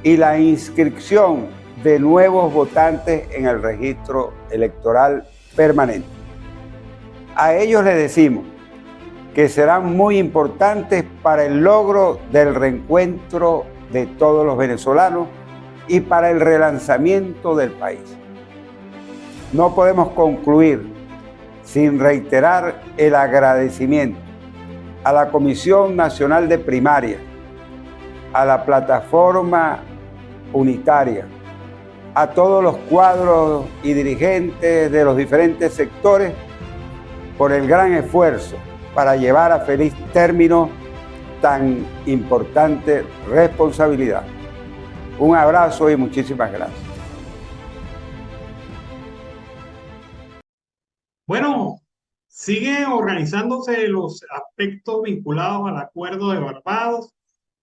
y la inscripción de nuevos votantes en el registro electoral permanente. A ellos les decimos que serán muy importantes para el logro del reencuentro de todos los venezolanos y para el relanzamiento del país. No podemos concluir sin reiterar el agradecimiento a la Comisión Nacional de Primaria, a la plataforma unitaria, a todos los cuadros y dirigentes de los diferentes sectores por el gran esfuerzo para llevar a feliz término tan importante responsabilidad. Un abrazo y muchísimas gracias. Bueno, siguen organizándose los aspectos vinculados al Acuerdo de Barbados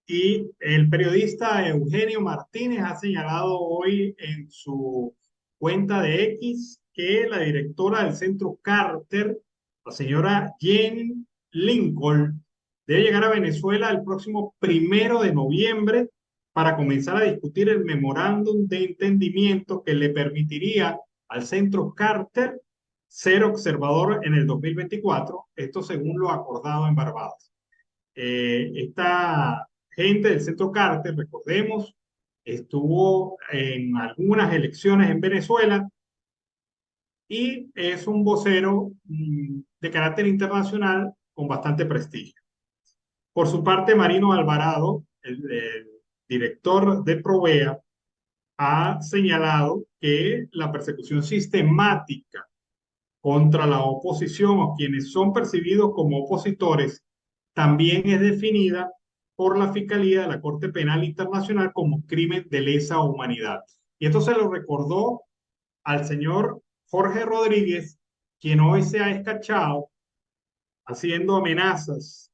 y el periodista Eugenio Martínez ha señalado hoy en su cuenta de X que la directora del Centro Carter, la señora Jenny Lincoln, debe llegar a Venezuela el próximo 1 de noviembre para comenzar a discutir el memorándum de entendimiento que le permitiría al Centro Carter ser observador en el 2024, esto según lo acordado en Barbados. Esta gente del Centro Carter, recordemos, estuvo en algunas elecciones en Venezuela y es un vocero de carácter internacional con bastante prestigio. Por su parte, Marino Alvarado, el director de Provea, ha señalado que la persecución sistemática contra la oposición o quienes son percibidos como opositores también es definida por la Fiscalía de la Corte Penal Internacional como crimen de lesa humanidad. Y esto se lo recordó al señor Jorge Rodríguez, quien hoy se ha escachado haciendo amenazas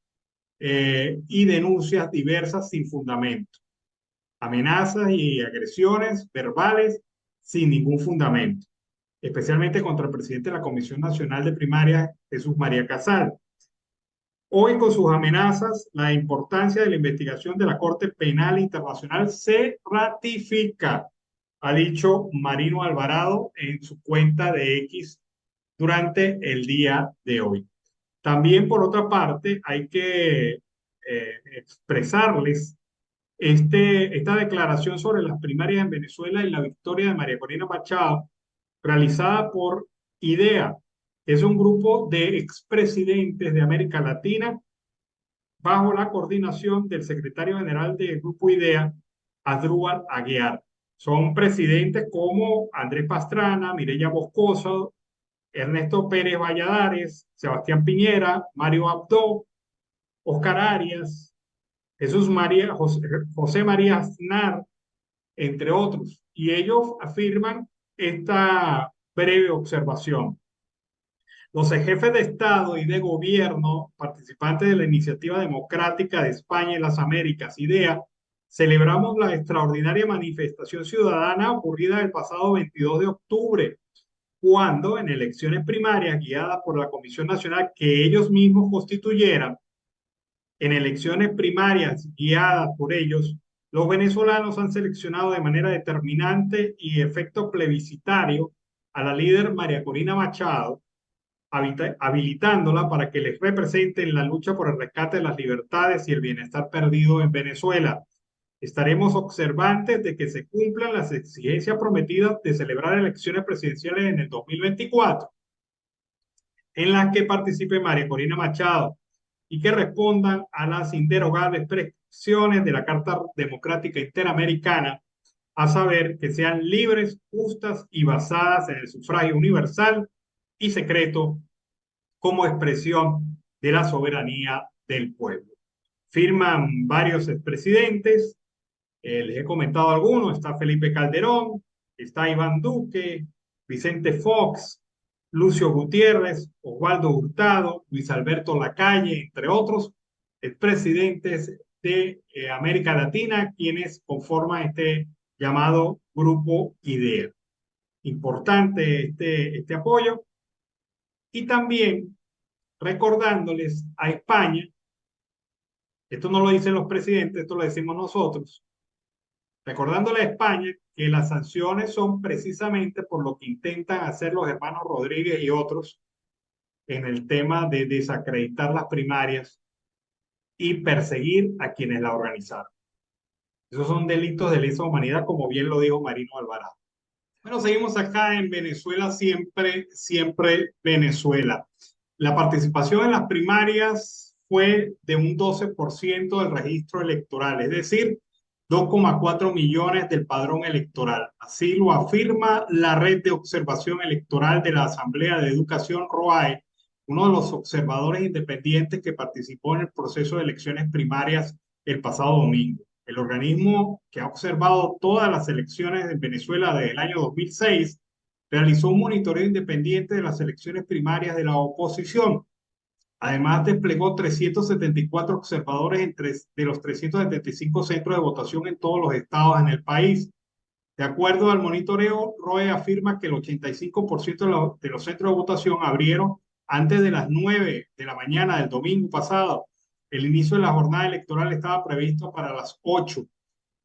y denuncias diversas sin fundamento. Amenazas y agresiones verbales sin ningún fundamento, especialmente contra el presidente de la Comisión Nacional de Primarias, Jesús María Casal. Hoy, con sus amenazas, la importancia de la investigación de la Corte Penal Internacional se ratifica, ha dicho Marino Alvarado en su cuenta de X durante el día de hoy. También, por otra parte, hay que expresarles esta declaración sobre las primarias en Venezuela y la victoria de María Corina Machado, realizada por IDEA, que es un grupo de expresidentes de América Latina bajo la coordinación del secretario general del Grupo IDEA, Asdrúbal Aguiar. Son presidentes como Andrés Pastrana, Mireya Moscoso, Ernesto Pérez Valladares, Sebastián Piñera, Mario Abdo, Oscar Arias, José María Aznar, entre otros. Y ellos afirman esta breve observación. Los jefes de Estado y de Gobierno, participantes de la Iniciativa Democrática de España y las Américas, IDEA, celebramos la extraordinaria manifestación ciudadana ocurrida el pasado 22 de octubre, cuando en elecciones primarias guiadas por la Comisión Nacional que ellos mismos constituyeran, en elecciones primarias guiadas por ellos, los venezolanos han seleccionado de manera determinante y efecto plebiscitario a la líder María Corina Machado, habilitándola para que les represente en la lucha por el rescate de las libertades y el bienestar perdido en Venezuela. Estaremos observantes de que se cumplan las exigencias prometidas de celebrar elecciones presidenciales en el 2024, en las que participe María Corina Machado y que respondan a las inderogables prescripciones de la Carta Democrática Interamericana, a saber, que sean libres, justas y basadas en el sufragio universal y secreto como expresión de la soberanía del pueblo. Firman varios expresidentes, les he comentado algunos, está Felipe Calderón, está Iván Duque, Vicente Fox, Lucio Gutiérrez, Osvaldo Hurtado, Luis Alberto Lacalle, entre otros expresidentes de América Latina, quienes conforman este llamado Grupo IDEA. Importante este apoyo. Y también recordándoles a España, esto no lo dicen los presidentes, esto lo decimos nosotros, recordándole a España que las sanciones son precisamente por lo que intentan hacer los hermanos Rodríguez y otros en el tema de desacreditar las primarias y perseguir a quienes la organizaron. Esos son delitos de lesa humanidad, como bien lo dijo Marino Alvarado. Bueno, seguimos acá en Venezuela, siempre Venezuela. La participación en las primarias fue de un 12% del registro electoral, es decir, 2,4 millones del padrón electoral. Así lo afirma la Red de Observación Electoral de la Asamblea de Educación ROAE, uno de los observadores independientes que participó en el proceso de elecciones primarias el pasado domingo. El organismo que ha observado todas las elecciones en Venezuela desde el año 2006 realizó un monitoreo independiente de las elecciones primarias de la oposición. Además, desplegó 374 observadores de los 375 centros de votación en todos los estados en el país. De acuerdo al monitoreo, ROE afirma que el 85% de los centros de votación abrieron antes de las 9 de la mañana del domingo pasado. El inicio de la jornada electoral estaba previsto para las 8.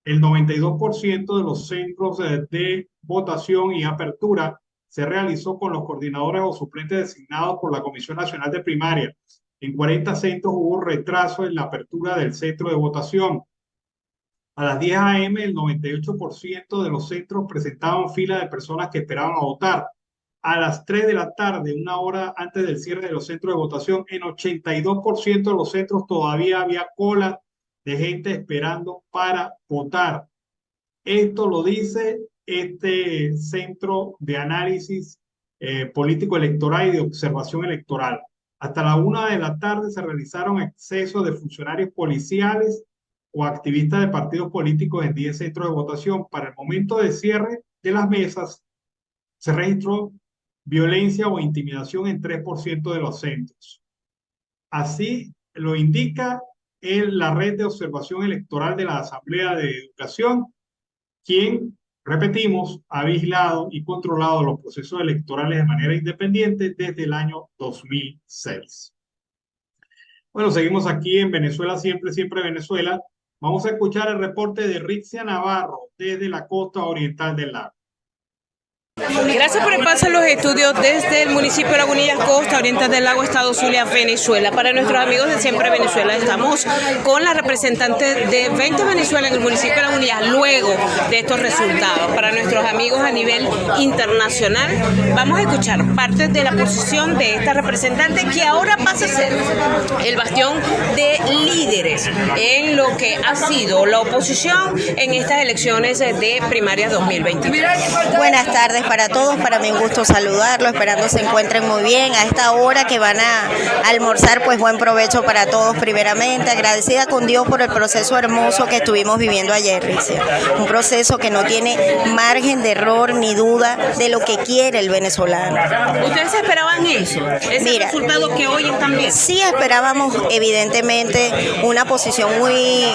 El 92% de los centros de votación y apertura se realizó con los coordinadores o suplentes designados por la Comisión Nacional de Primaria. En 40 centros hubo retraso en la apertura del centro de votación. A las 10 a.m., el 98% de los centros presentaban fila de personas que esperaban a votar. A las 3 de la tarde, una hora antes del cierre de los centros de votación, en 82% de los centros todavía había cola de gente esperando para votar. Esto lo dice este Centro de Análisis Político Electoral y de Observación Electoral. Hasta la 1 de la tarde se realizaron excesos de funcionarios policiales o activistas de partidos políticos en 10 centros de votación. Para el momento de cierre de las mesas, se registró violencia o intimidación en 3% de los centros. Así lo indica la Red de Observación Electoral de la Asamblea de Educación, quien, repetimos, ha vigilado y controlado los procesos electorales de manera independiente desde el año 2006. Bueno, seguimos aquí en Venezuela, siempre Venezuela. Vamos a escuchar el reporte de Rixia Navarro desde la costa oriental del lago. Gracias por el paso a los estudios desde el municipio de Lagunillas, costa oriental del lago, estado Zulia, Venezuela. Para nuestros amigos de Siempre Venezuela, estamos con la representante de 20 Venezuela en el municipio de Lagunillas, luego de estos resultados. Para nuestros amigos a nivel internacional, vamos a escuchar parte de la posición de esta representante, que ahora pasa a ser el bastión de líderes en lo que ha sido la oposición en estas elecciones de primarias 2023. Buenas tardes para todos, para mi gusto saludarlos, esperando se encuentren muy bien a esta hora que van a almorzar, pues buen provecho para todos primeramente, agradecida con Dios por el proceso hermoso que estuvimos viviendo ayer, Ricia. Un proceso que no tiene margen de error ni duda de lo que quiere el venezolano. ¿Ustedes esperaban eso? ¿Ese resultado que hoy están viendo? Sí esperábamos evidentemente una posición muy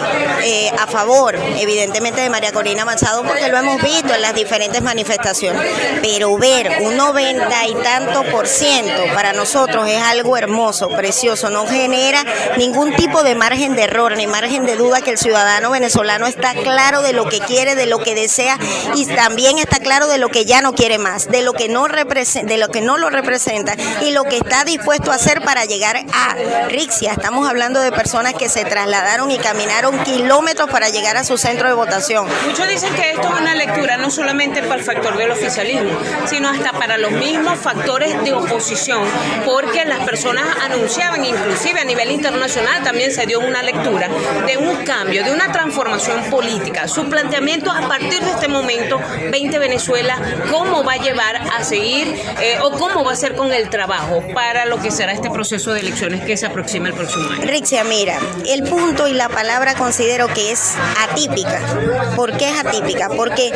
a favor, evidentemente de María Corina Machado, porque lo hemos visto en las diferentes manifestaciones, pero ver un 90 y tanto % para nosotros es algo hermoso, precioso, no genera ningún tipo de margen de error ni margen de duda que el ciudadano venezolano está claro de lo que quiere, de lo que desea, y también está claro de lo que ya no quiere más, de lo que no lo representa y lo que está dispuesto a hacer para llegar a Rixia. Estamos hablando de personas que se trasladaron y caminaron kilómetros para llegar a su centro de votación. Muchos dicen que esto es una lectura no solamente para el factor del oficialismo, sino hasta para los mismos factores de oposición, porque las personas anunciaban, inclusive a nivel internacional también se dio una lectura de un cambio, de una transformación política. Su planteamiento a partir de este momento, 20 Venezuela, cómo va a llevar a seguir o cómo va a ser con el trabajo para lo que será este proceso de elecciones que se aproxima el próximo año. Rixia, mira, el punto y la palabra considero que es atípica. ¿Por qué es atípica? Porque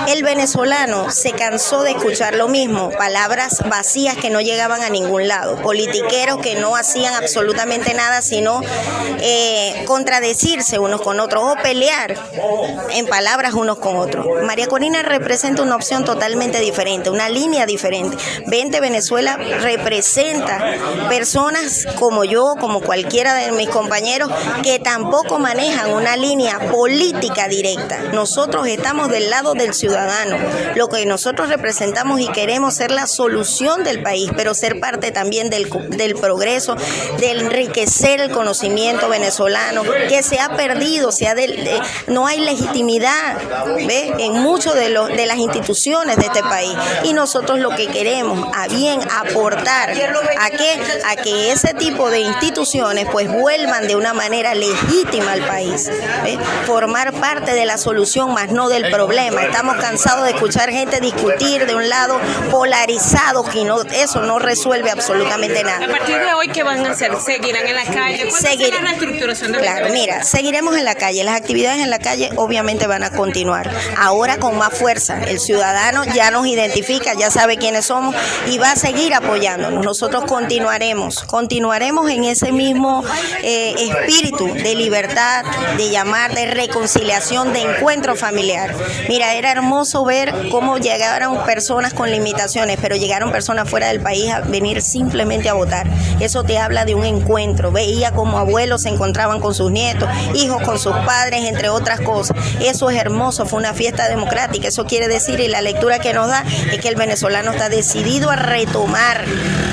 el venezolano se cansó de escuchar lo mismo, palabras vacías que no llegaban a ningún lado, politiqueros que no hacían absolutamente nada sino contradecirse unos con otros o pelear en palabras unos con otros. María Corina representa una opción totalmente diferente, una línea diferente. 20 Venezuela representa personas como yo, como cualquiera de mis compañeros, que tampoco manejan una línea política directa. Nosotros estamos del lado del ciudadano. Lo que nosotros representamos y queremos ser la solución del país, pero ser parte también del progreso, de enriquecer el conocimiento venezolano, que se ha perdido, no hay legitimidad, ¿ve?, en muchas de las instituciones de este país. Y nosotros lo que queremos a bien aportar a que ese tipo de instituciones pues vuelvan de una manera legítima al país, ¿ve?, formar parte de la solución más no del problema. Estamos cansados de escuchar gente discutir de un lado polarizado, que eso no resuelve absolutamente nada. A partir de hoy, ¿qué van a hacer? ¿Seguirán en la calle? ¿Cuándo será la estructuración de la Claro, mira, seguiremos en la calle. Las actividades en la calle obviamente van a continuar. Ahora con más fuerza. El ciudadano ya nos identifica, ya sabe quiénes somos y va a seguir apoyándonos. Nosotros continuaremos en ese mismo espíritu de libertad, de llamar, de reconciliación, de encuentro familiar. Mira, era hermoso ver cómo llegaron personas con limitaciones, pero llegaron personas fuera del país a venir simplemente a votar. Eso te habla de un encuentro. Veía como abuelos se encontraban con sus nietos, hijos con sus padres, entre otras cosas. Eso es hermoso, fue una fiesta democrática. Eso quiere decir, y la lectura que nos da, es que el venezolano está decidido a retomar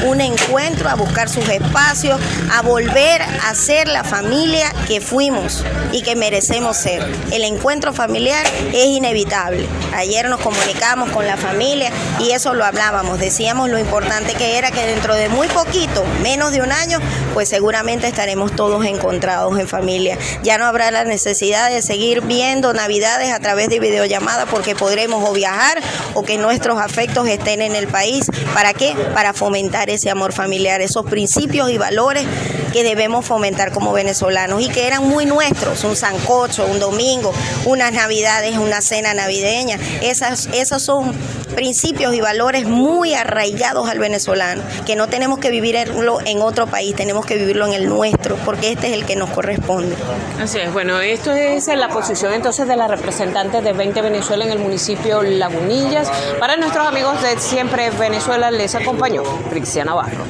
un encuentro, a buscar sus espacios, a volver a ser la familia que fuimos y que merecemos ser. El encuentro familiar es inevitable. Ayer nos comunicamos con la familia y eso lo hablábamos, decíamos lo importante que era que dentro de muy poquito, menos de un año, pues seguramente estaremos todos encontrados en familia. Ya no habrá la necesidad de seguir viendo Navidades a través de videollamada, porque podremos o viajar o que nuestros afectos estén en el país. ¿Para qué? Para fomentar ese amor familiar, esos principios y valores que debemos fomentar como venezolanos y que eran muy nuestros, un sancocho, un domingo, unas Navidades, una cena navideña. Esos son principios y valores muy arraigados al venezolano, que no tenemos que vivirlo en otro país, tenemos que vivirlo en el nuestro, porque este es el que nos corresponde. Así es, bueno, esto es la posición entonces de la representante de 20 Venezuela en el municipio Lagunillas. Para nuestros amigos de Siempre Venezuela les acompañó Rixia Navarro.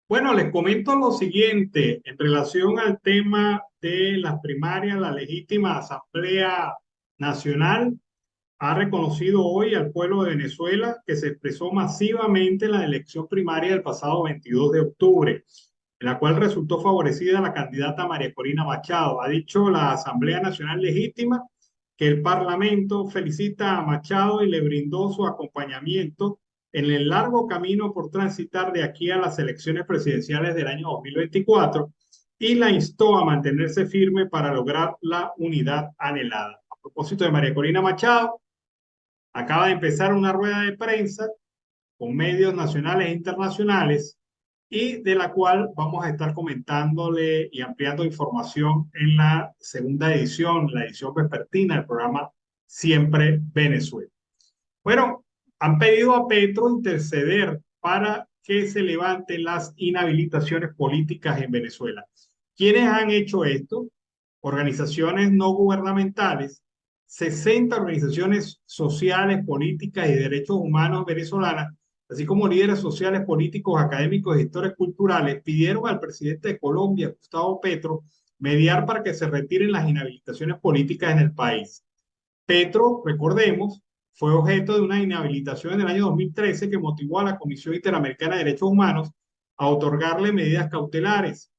Bueno, les comento lo siguiente en relación al tema de las primarias, la legítima Asamblea Nacional. ha reconocido hoy al pueblo de Venezuela que se expresó masivamente en la elección primaria del pasado 22 de octubre, en la cual resultó favorecida la candidata María Corina Machado. Ha dicho la Asamblea Nacional Legítima que el Parlamento felicita a Machado y le brindó su acompañamiento en el largo camino por transitar de aquí a las elecciones presidenciales del año 2024 y la instó a mantenerse firme para lograr la unidad anhelada. A propósito de María Corina Machado, acaba de empezar una rueda de prensa con medios nacionales e internacionales y de la cual vamos a estar comentándole y ampliando información en la segunda edición, la edición vespertina del programa Siempre Venezuela. Bueno, han pedido a Petro interceder para que se levanten las inhabilitaciones políticas en Venezuela. ¿Quiénes han hecho esto? Organizaciones no gubernamentales, 60 organizaciones sociales, políticas y derechos humanos venezolanas, así como líderes sociales, políticos, académicos y gestores culturales, pidieron al presidente de Colombia, Gustavo Petro, mediar para que se retiren las inhabilitaciones políticas en el país. Petro, recordemos, fue objeto de una inhabilitación en el año 2013 que motivó a la Comisión Interamericana de Derechos Humanos a otorgarle medidas cautelares.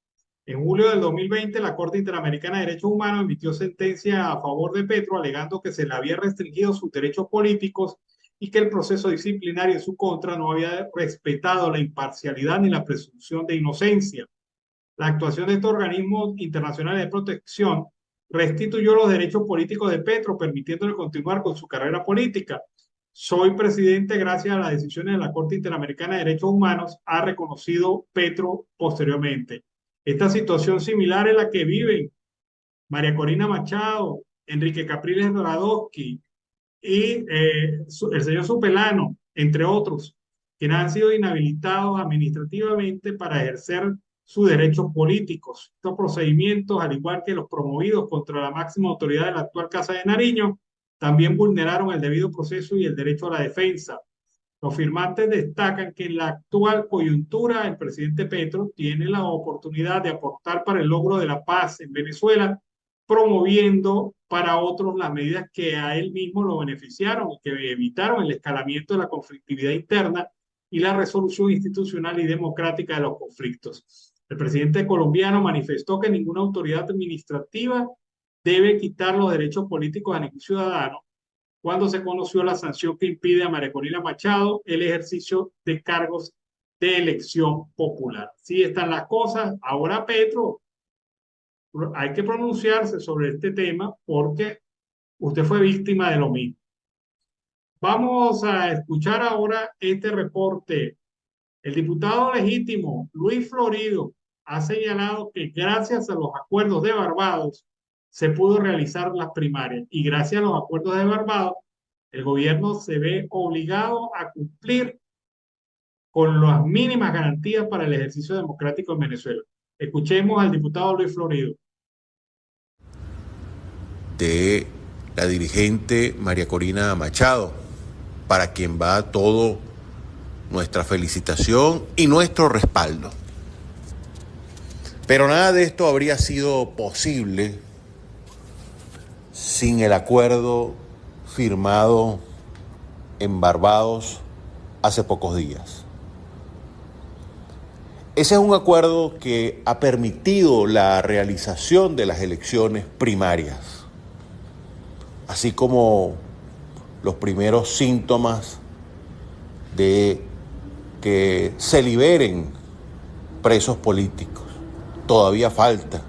En julio del 2020, la Corte Interamericana de Derechos Humanos emitió sentencia a favor de Petro, alegando que se le había restringido sus derechos políticos y que el proceso disciplinario en su contra no había respetado la imparcialidad ni la presunción de inocencia. La actuación de estos organismos internacionales de protección restituyó los derechos políticos de Petro, permitiéndole continuar con su carrera política. Soy presidente gracias a las decisiones de la Corte Interamericana de Derechos Humanos, ha reconocido Petro posteriormente. Esta situación similar es la que viven María Corina Machado, Enrique Capriles Radowski y el señor Supelano, entre otros, quienes han sido inhabilitados administrativamente para ejercer sus derechos políticos. Estos procedimientos, al igual que los promovidos contra la máxima autoridad de la actual Casa de Nariño, también vulneraron el debido proceso y el derecho a la defensa. Los firmantes destacan que en la actual coyuntura el presidente Petro tiene la oportunidad de aportar para el logro de la paz en Venezuela, promoviendo para otros las medidas que a él mismo lo beneficiaron y que evitaron el escalamiento de la conflictividad interna y la resolución institucional y democrática de los conflictos. El presidente colombiano manifestó que ninguna autoridad administrativa debe quitar los derechos políticos a ningún ciudadano cuando se conoció la sanción que impide a María Corina Machado el ejercicio de cargos de elección popular. Sí están las cosas. Ahora Petro, hay que pronunciarse sobre este tema porque usted fue víctima de lo mismo. Vamos a escuchar ahora este reporte. El diputado legítimo Luis Florido ha señalado que gracias a los acuerdos de Barbados se pudo realizar las primarias y gracias a los acuerdos de Barbados el gobierno se ve obligado a cumplir con las mínimas garantías para el ejercicio democrático en Venezuela. Escuchemos al diputado Luis Florido. De la dirigente María Corina Machado, para quien va todo nuestra felicitación y nuestro respaldo. Pero nada de esto habría sido posible sin el acuerdo firmado en Barbados hace pocos días. Ese es un acuerdo que ha permitido la realización de las elecciones primarias, así como los primeros síntomas de que se liberen presos políticos. Todavía falta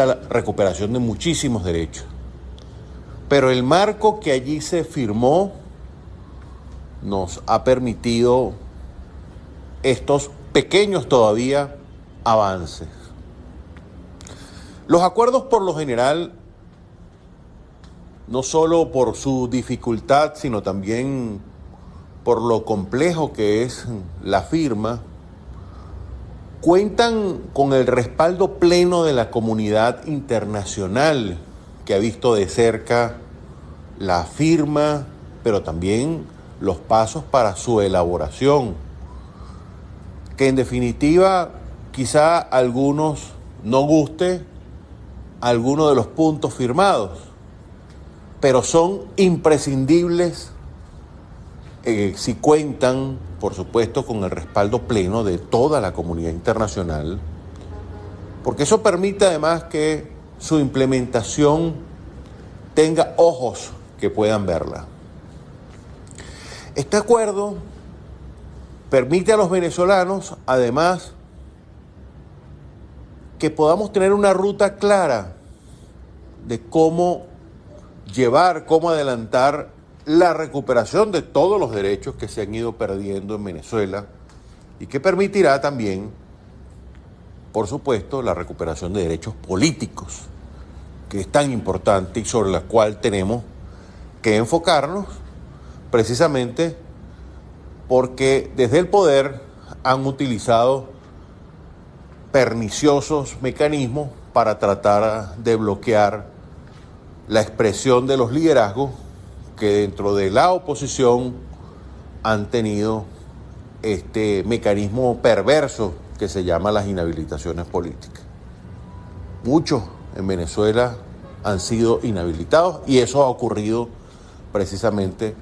la recuperación de muchísimos derechos. Pero el marco que allí se firmó nos ha permitido estos pequeños todavía avances. Los acuerdos por lo general, no solo por su dificultad, sino también por lo complejo que es la firma, cuentan con el respaldo pleno de la comunidad internacional que ha visto de cerca la firma, pero también los pasos para su elaboración, que en definitiva quizá a algunos no guste alguno de los puntos firmados, pero son imprescindibles si cuentan, por supuesto, con el respaldo pleno de toda la comunidad internacional, porque eso permite además que su implementación tenga ojos que puedan verla. Este acuerdo permite a los venezolanos, además, que podamos tener una ruta clara de cómo adelantar la recuperación de todos los derechos que se han ido perdiendo en Venezuela y que permitirá también, por supuesto, la recuperación de derechos políticos, que es tan importante y sobre la cual tenemos que enfocarnos, precisamente porque desde el poder han utilizado perniciosos mecanismos para tratar de bloquear la expresión de los liderazgos que dentro de la oposición han tenido este mecanismo perverso que se llama las inhabilitaciones políticas. Muchos en Venezuela han sido inhabilitados y eso ha ocurrido precisamente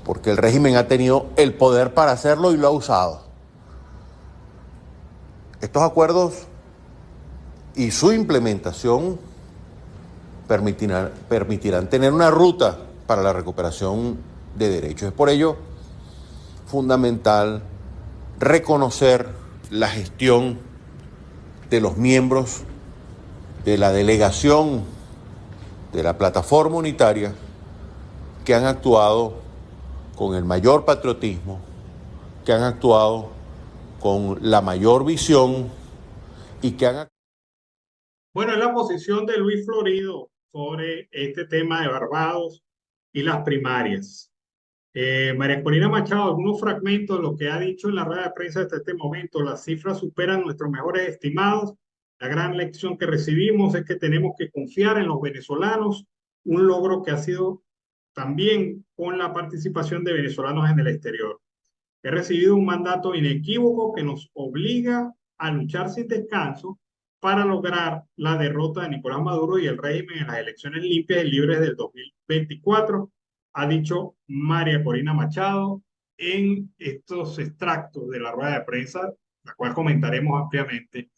porque el régimen ha tenido el poder para hacerlo y lo ha usado. Estos acuerdos y su implementación permitirán tener una ruta para la recuperación de derechos. Es por ello fundamental reconocer la gestión de los miembros de la delegación de la plataforma unitaria que han actuado con el mayor patriotismo, que han actuado con la mayor visión y que han... Bueno, es la posición de Luis Florido sobre este tema de Barbados y las primarias. María Corina Machado, algunos fragmentos de lo que ha dicho en la rueda de prensa hasta este momento. Las cifras superan nuestros mejores estimados. La gran lección que recibimos es que tenemos que confiar en los venezolanos, un logro que ha sido también con la participación de venezolanos en el exterior. He recibido un mandato inequívoco que nos obliga a luchar sin descanso para lograr la derrota de Nicolás Maduro y el régimen en las elecciones limpias y libres del 2024, ha dicho María Corina Machado en estos extractos de la rueda de prensa, la cual comentaremos ampliamente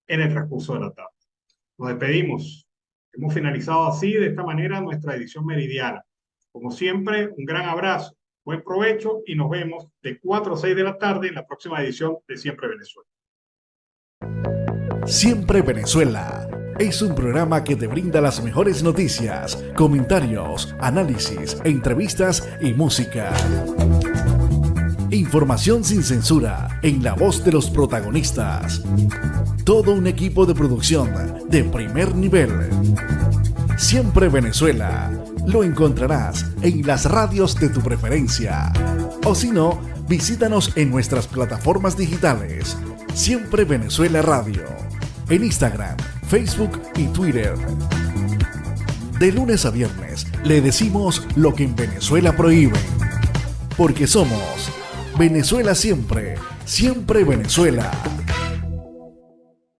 en el transcurso de la tarde. Nos despedimos. Hemos finalizado así, de esta manera, nuestra edición meridiana. Como siempre, un gran abrazo, buen provecho y nos vemos de 4 a 6 de la tarde en la próxima edición de Siempre Venezuela. Siempre Venezuela es un programa que te brinda las mejores noticias, comentarios, análisis, entrevistas y música. Información sin censura en la voz de los protagonistas. Todo un equipo de producción de primer nivel. Siempre Venezuela. Lo encontrarás en las radios de tu preferencia. O si no, visítanos en nuestras plataformas digitales. Siempre Venezuela Radio. En Instagram, Facebook y Twitter. De lunes a viernes le decimos lo que en Venezuela prohíben. Porque somos Venezuela siempre, siempre Venezuela.